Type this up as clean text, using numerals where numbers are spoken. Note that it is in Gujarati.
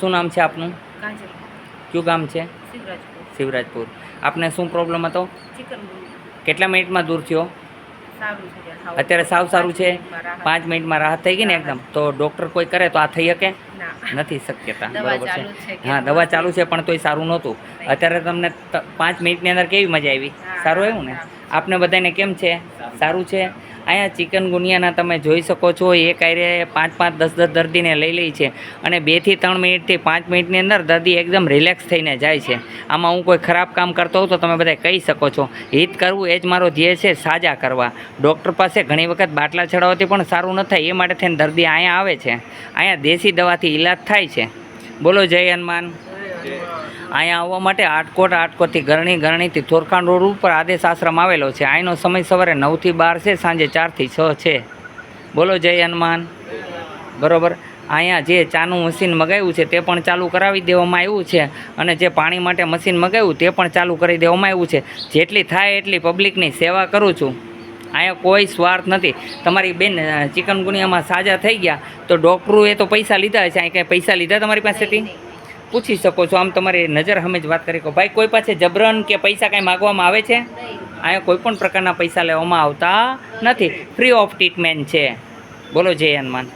શું નામ છે આપનું? કાજલ, કયું ગામ છે? શિવરાજપુર. શિવરાજપુર. આપને શું પ્રોબ્લેમ હતો? ચિકનગુનિયા કેટલા મિનિટમાં દૂર થયો? સારું છે હાવ. અત્યારે સાવ સારું છે? 5 5 મિનિટમાં રાહત. મિનિટમાં રાહત થઈ ગઈ ને એકદમ? તો ડૉક્ટર કોઈ કરે તો આ થઈ શકે? ના. નથી શક્યતા. દવા બરોબર છે. ચાલુ જ છે કે હા, દવા ચાલુ છે પણ તોય સારું નહોતું. નહીં. અત્યારે તમને 5 મિનિટની અંદર કેવી મજા આવી? હા, સારું આવ્યું ને? હા. આપને બધાને કેમ છે? સારું છે. અહીંયા ચિકનગુનિયાના તમે જોઈ શકો છો એક આયરે 5-5, 10-10 દર્દીને લઈ લે છે અને 2 થી 3 મિનિટથી 5 મિનિટની અંદર દર્દી એકદમ રિલેક્સ થઈને જાય છે. આમાં હું કોઈ ખરાબ કામ કરતો હોઉં તો તમે બધા કહી શકો છો. હિત કરવું એ જ મારો ધ્યેય છે, સાજા કરવા. ડૉક્ટર પાસે ઘણી વખત બાટલા ચડાવવાથી પણ સારું ન થાય, એ માટે થઈને દર્દી અહીંયા આવે છે. અહીંયા દેશી દવાથી ઈલાજ થાય છે. બોલો જય હનુમાન. અહીંયા આવવા માટે આટકોટથી ગરણીથી થોરખાણ રોડ ઉપર આદેશ આશ્રમ આવેલો છે. અહીંનો સમય સવારે 9 થી 12 છે, સાંજે 4 થી 6 છે. બોલો જય હનુમાન. બરોબર. અહીંયા જે ચાનું મશીન મગાવ્યું છે તે પણ ચાલુ કરાવી દેવામાં આવ્યું છે અને જે પાણી માટે મશીન મગાવ્યું તે પણ ચાલુ કરી દેવામાં આવ્યું છે. જેટલી થાય એટલી પબ્લિકની સેવા કરું છું. અહીંયા કોઈ સ્વાર્થ નથી. તમારી બેન ચિકનગુનિયામાં સાજા થઈ ગયા તો ડૉક્ટરોએ તો પૈસા લીધા છે. અહીં કંઈ પૈસા લીધા તમારી પાસેથી? પૂછી શકો છો. આમ તમારી નજર સામે જ વાત કરી કહો. ભાઈ, કોઈ પાસે જબરન કે પૈસા કાંઈ માગવામાં આવે છે? અહીંયા કોઈ પણ પ્રકારના પૈસા લેવામાં આવતા નથી. ફ્રી ઓફ ટ્રીટમેન્ટ છે. બોલો જય હનુમાન.